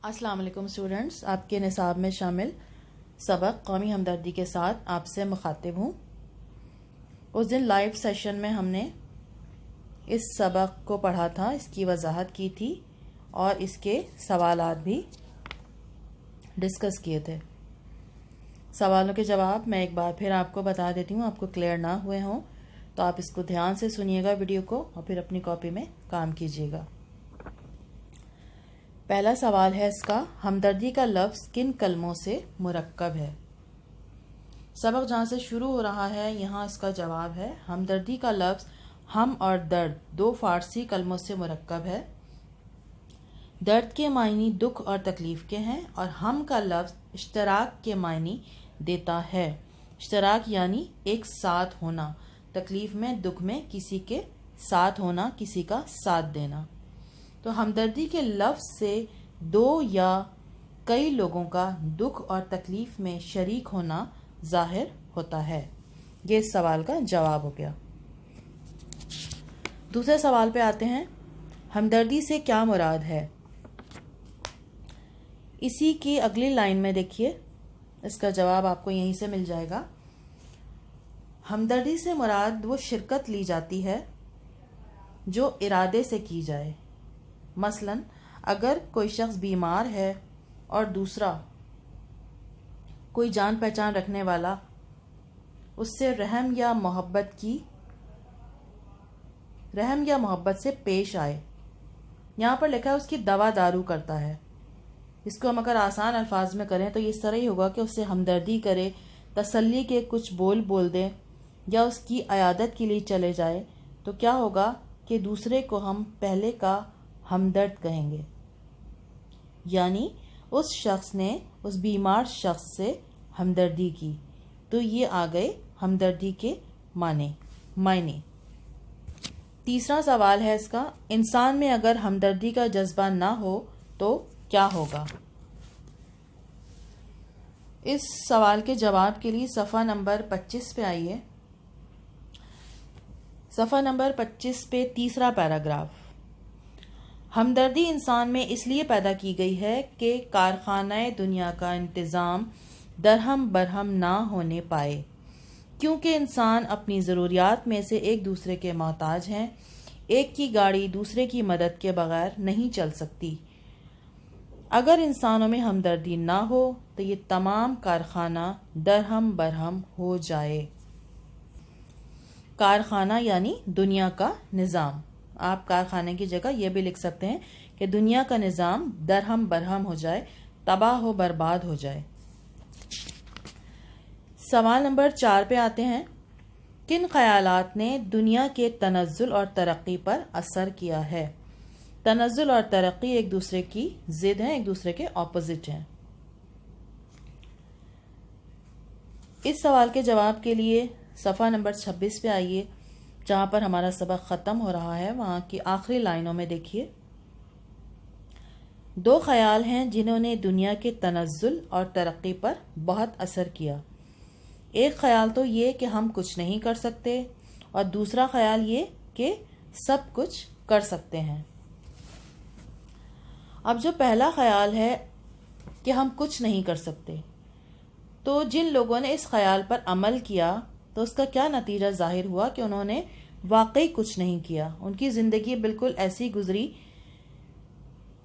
السلام علیکم اسٹوڈنٹس، آپ کے نصاب میں شامل سبق قومی ہمدردی کے ساتھ آپ سے مخاطب ہوں۔ اس دن لائیو سیشن میں ہم نے اس سبق کو پڑھا تھا، اس کی وضاحت کی تھی اور اس کے سوالات بھی ڈسکس کیے تھے۔ سوالوں کے جواب میں ایک بار پھر آپ کو بتا دیتی ہوں، آپ کو کلیئر نہ ہوئے ہوں تو آپ اس کو دھیان سے سنیے گا ویڈیو کو اور پھر اپنی کاپی میں کام کیجیے گا۔ پہلا سوال ہے اس کا، ہمدردی کا لفظ کن کلموں سے مرکب ہے؟ سبق جہاں سے شروع ہو رہا ہے یہاں اس کا جواب ہے، ہمدردی کا لفظ ہم اور درد دو فارسی کلموں سے مرکب ہے۔ درد کے معنی دکھ اور تکلیف کے ہیں اور ہم کا لفظ اشتراک کے معنی دیتا ہے۔ اشتراک یعنی ایک ساتھ ہونا، تکلیف میں دکھ میں کسی کے ساتھ ہونا، کسی کا ساتھ دینا۔ تو ہمدردی کے لفظ سے دو یا کئی لوگوں کا دکھ اور تکلیف میں شریک ہونا ظاہر ہوتا ہے۔ یہ اس سوال کا جواب ہو گیا۔ دوسرے سوال پہ آتے ہیں، ہمدردی سے کیا مراد ہے؟ اسی کی اگلی لائن میں دیکھیے، اس کا جواب آپ کو یہیں سے مل جائے گا۔ ہمدردی سے مراد وہ شرکت لی جاتی ہے جو ارادے سے کی جائے۔ مثلا اگر کوئی شخص بیمار ہے اور دوسرا کوئی جان پہچان رکھنے والا اس سے رحم یا محبت سے پیش آئے، یہاں پر لکھا ہے اس کی دوا دارو کرتا ہے۔ اس کو ہم اگر آسان الفاظ میں کریں تو یہ اس طرح ہی ہوگا کہ اس سے ہمدردی کرے، تسلی کے کچھ بول دے یا اس کی عیادت کے لیے چلے جائے، تو کیا ہوگا کہ دوسرے کو ہم پہلے کا ہمدرد کہیں گے، یعنی اس شخص نے اس بیمار شخص سے ہمدردی کی، تو یہ آ گئے ہمدردی کے معنی۔ تیسرا سوال ہے اس کا، انسان میں اگر ہمدردی کا جذبہ نہ ہو تو کیا ہوگا؟ اس سوال کے جواب کے لیے صفحہ نمبر 25 پہ آئیے۔ صفحہ نمبر 25 پہ تیسرا پیراگراف، ہمدردی انسان میں اس لیے پیدا کی گئی ہے کہ کارخانہ دنیا کا انتظام درہم برہم نہ ہونے پائے، کیونکہ انسان اپنی ضروریات میں سے ایک دوسرے کے محتاج ہیں۔ ایک کی گاڑی دوسرے کی مدد کے بغیر نہیں چل سکتی۔ اگر انسانوں میں ہمدردی نہ ہو تو یہ تمام کارخانہ درہم برہم ہو جائے۔ کارخانہ یعنی دنیا کا نظام، آپ کارخانے کی جگہ یہ بھی لکھ سکتے ہیں کہ دنیا کا نظام درہم برہم ہو جائے، تباہ و برباد ہو جائے۔ سوال نمبر 4 پہ آتے ہیں، کن خیالات نے دنیا کے تنزل اور ترقی پر اثر کیا ہے؟ تنزل اور ترقی ایک دوسرے کی ضد ہیں، ایک دوسرے کے اپوزٹ ہیں۔ اس سوال کے جواب کے لیے صفحہ نمبر 26 پہ آئیے، جہاں پر ہمارا سبق ختم ہو رہا ہے، وہاں کی آخری لائنوں میں دیکھیے، دو خیال ہیں جنہوں نے دنیا کے تنزل اور ترقی پر بہت اثر کیا۔ ایک خیال تو یہ کہ ہم کچھ نہیں کر سکتے اور دوسرا خیال یہ کہ سب کچھ کر سکتے ہیں۔ اب جو پہلا خیال ہے کہ ہم کچھ نہیں کر سکتے، تو جن لوگوں نے اس خیال پر عمل کیا تو اس کا کیا نتیجہ ظاہر ہوا کہ انہوں نے واقعی کچھ نہیں کیا، ان کی زندگی بالکل ایسی گزری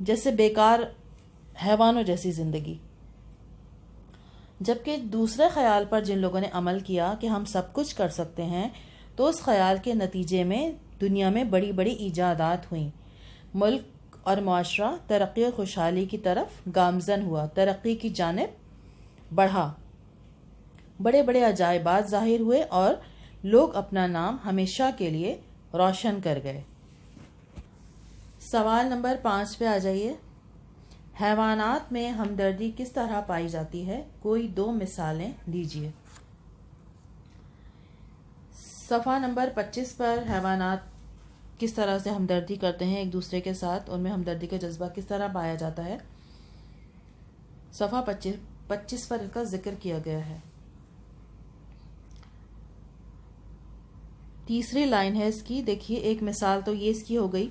جیسے بیکار حیوانوں جیسی زندگی۔ جبکہ دوسرے خیال پر جن لوگوں نے عمل کیا کہ ہم سب کچھ کر سکتے ہیں، تو اس خیال کے نتیجے میں دنیا میں بڑی بڑی ایجادات ہوئیں، ملک اور معاشرہ ترقی اور خوشحالی کی طرف گامزن ہوا، ترقی کی جانب بڑھا، بڑے بڑے عجائبات ظاہر ہوئے اور لوگ اپنا نام ہمیشہ کے لیے روشن کر گئے۔ سوال نمبر 5 پہ آ جائیے، حیوانات میں ہمدردی کس طرح پائی جاتی ہے؟ کوئی 2 مثالیں دیجیے۔ صفحہ نمبر 25 پر حیوانات کس طرح سے ہمدردی کرتے ہیں ایک دوسرے کے ساتھ، ان میں ہمدردی کا جذبہ کس طرح پایا جاتا ہے، صفحہ 25 پر اس کا ذکر کیا گیا ہے۔ تیسری لائن ہے اس کی، دیکھیے ایک مثال تو یہ اس کی ہو گئی،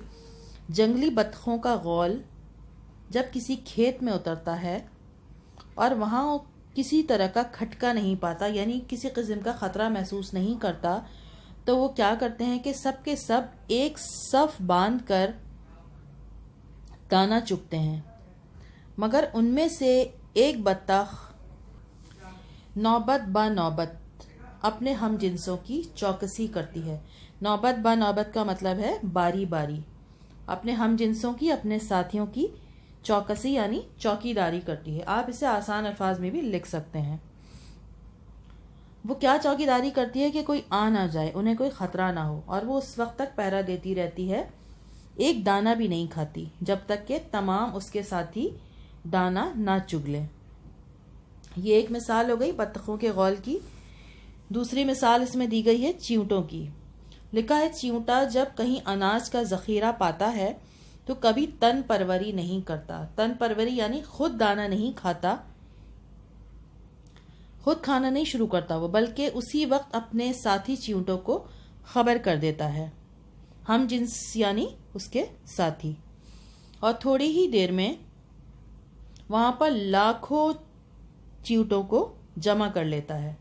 جنگلی بطخوں کا غول جب کسی کھیت میں اترتا ہے اور وہاں کسی طرح کا کھٹکا نہیں پاتا، یعنی کسی قسم کا خطرہ محسوس نہیں کرتا، تو وہ کیا کرتے ہیں کہ سب کے سب ایک صف باندھ کر دانا چگتے ہیں، مگر ان میں سے ایک بطخ نوبت با نوبت اپنے ہم جنسوں کی چوکسی کرتی ہے۔ نوبت با نوبت کا مطلب ہے باری باری، اپنے ہم جنسوں کی، اپنے ساتھیوں کی چوکسی یعنی چوکی داری کرتی ہے۔ آپ اسے آسان الفاظ میں بھی لکھ سکتے ہیں۔ وہ کیا چوکی داری کرتی ہے کہ کوئی آ نہ جائے، انہیں کوئی خطرہ نہ ہو، اور وہ اس وقت تک پہرا دیتی رہتی ہے، ایک دانہ بھی نہیں کھاتی جب تک کہ تمام اس کے ساتھی دانہ نہ چگ لیں۔ یہ ایک مثال ہو گئی بطخوں کے غول کی۔ دوسری مثال اس میں دی گئی ہے چیونٹوں کی۔ لکھا ہے چیونٹا جب کہیں اناج کا ذخیرہ پاتا ہے تو کبھی تن پروری نہیں کرتا۔ تن پروری یعنی خود دانہ نہیں کھاتا، خود کھانا نہیں شروع کرتا وہ، بلکہ اسی وقت اپنے ساتھی چیونٹوں کو خبر کر دیتا ہے، ہم جنس یعنی اس کے ساتھی، اور تھوڑی ہی دیر میں وہاں پر لاکھوں چیونٹوں کو جمع کر لیتا ہے۔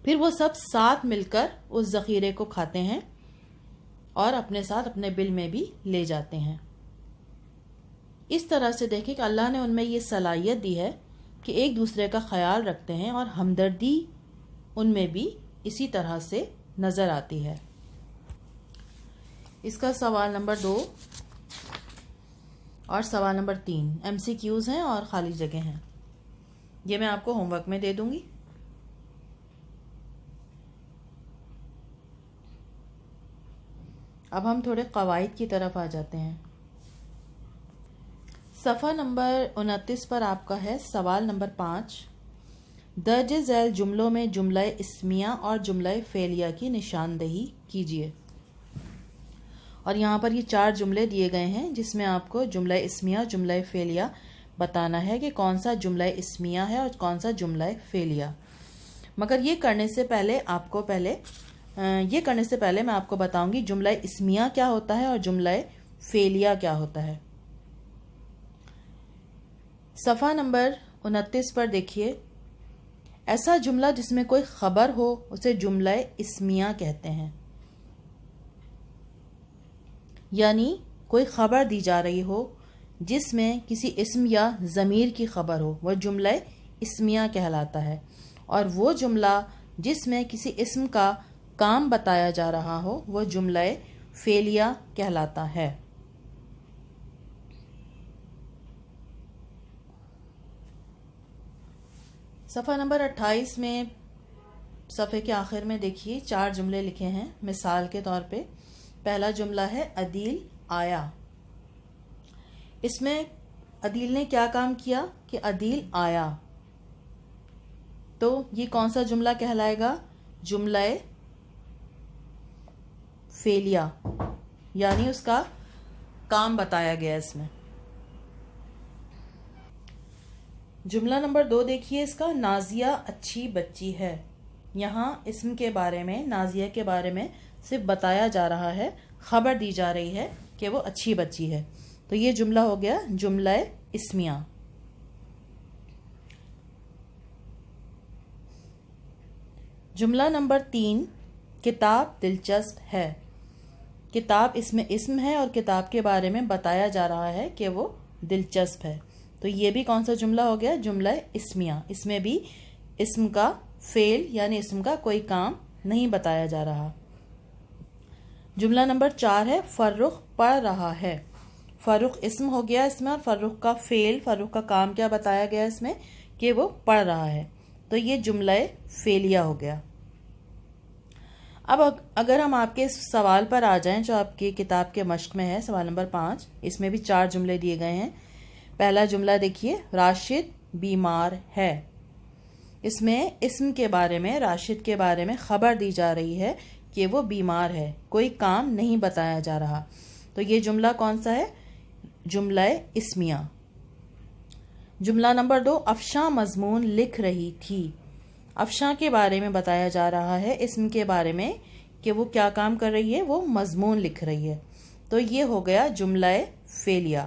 پھر وہ سب ساتھ مل کر اس ذخیرے کو کھاتے ہیں اور اپنے ساتھ اپنے بل میں بھی لے جاتے ہیں۔ اس طرح سے دیکھیں کہ اللہ نے ان میں یہ صلاحیت دی ہے کہ ایک دوسرے کا خیال رکھتے ہیں، اور ہمدردی ان میں بھی اسی طرح سے نظر آتی ہے۔ اس کا سوال نمبر 2 اور سوال نمبر 3 MCQs ہیں اور خالی جگہ ہیں، یہ میں آپ کو ہوم ورک میں دے دوں گی۔ اب ہم تھوڑے قواعد کی طرف آ جاتے ہیں۔ صفحہ نمبر 29 پر آپ کا ہے سوال نمبر 5، درج ذیل جملوں میں جملہ اسمیہ اور جملہ فعلیہ کی نشاندہی کیجیے۔ اور یہاں پر یہ 4 جملے دیے گئے ہیں جس میں آپ کو جملہ اسمیہ جملہ فعلیہ بتانا ہے کہ کون سا جملہ اسمیہ ہے اور کون سا جملہ فعلیہ۔ مگر یہ کرنے سے پہلے میں آپ کو بتاؤں گی جملہ اسمیہ کیا ہوتا ہے اور جملہ فعلیہ کیا ہوتا ہے۔ صفحہ نمبر 29 پر دیکھیے، ایسا جملہ جس میں کوئی خبر ہو اسے جملہ اسمیہ کہتے ہیں، یعنی کوئی خبر دی جا رہی ہو جس میں کسی اسم یا ضمیر کی خبر ہو وہ جملہ اسمیہ کہلاتا ہے، اور وہ جملہ جس میں کسی اسم کا کام بتایا جا رہا ہو وہ جملہ فعلیہ کہلاتا ہے۔ صفحہ نمبر 28 میں صفحے کے آخر میں دیکھیے 4 جملے لکھے ہیں مثال کے طور پہ۔ پہلا جملہ ہے عدیل آیا۔ اس میں عدیل نے کیا کام کیا کہ عدیل آیا، تو یہ کون سا جملہ کہلائے گا؟ جملہ فعلیہ، یعنی اس کا کام بتایا گیا اس میں۔ جملہ نمبر 2 دیکھیے، اس کا نازیہ اچھی بچی ہے۔ یہاں اسم کے بارے میں، نازیہ کے بارے میں صرف بتایا جا رہا ہے، خبر دی جا رہی ہے کہ وہ اچھی بچی ہے، تو یہ جملہ ہو گیا جملہ اسمیہ۔ جملہ نمبر 3، کتاب دلچسپ ہے۔ کتاب اس میں اسم ہے اور کتاب کے بارے میں بتایا جا رہا ہے کہ وہ دلچسپ ہے، تو یہ بھی کون سا جملہ ہو گیا؟ جملہ اسمیہ۔ اس میں بھی اسم کا فعل یعنی اسم کا کوئی کام نہیں بتایا جا رہا۔ جملہ نمبر 4 ہے فرخ پڑھ رہا ہے۔ فرخ اسم ہو گیا اس میں، اور فرخ کا فعل، فرخ کا کام کیا بتایا گیا اس میں کہ وہ پڑھ رہا ہے، تو یہ جملہ فعلیہ ہو گیا۔ اب اگر ہم آپ کے اس سوال پر آ جائیں جو آپ کی کتاب کے مشق میں ہے، سوال نمبر 5، اس میں بھی 4 جملے دیے گئے ہیں۔ پہلا جملہ دیکھیے، راشد بیمار ہے۔ اس میں اسم کے بارے میں، راشد کے بارے میں خبر دی جا رہی ہے کہ وہ بیمار ہے، کوئی کام نہیں بتایا جا رہا، تو یہ جملہ کون سا ہے؟ جملہ اسمیہ۔ جملہ نمبر 2، افشاں مضمون لکھ رہی تھی۔ افشاں کے بارے میں بتایا جا رہا ہے اسم کے بارے میں کہ وہ کیا کام کر رہی ہے، وہ مضمون لکھ رہی ہے، تو یہ ہو گیا جملہ فعلیہ۔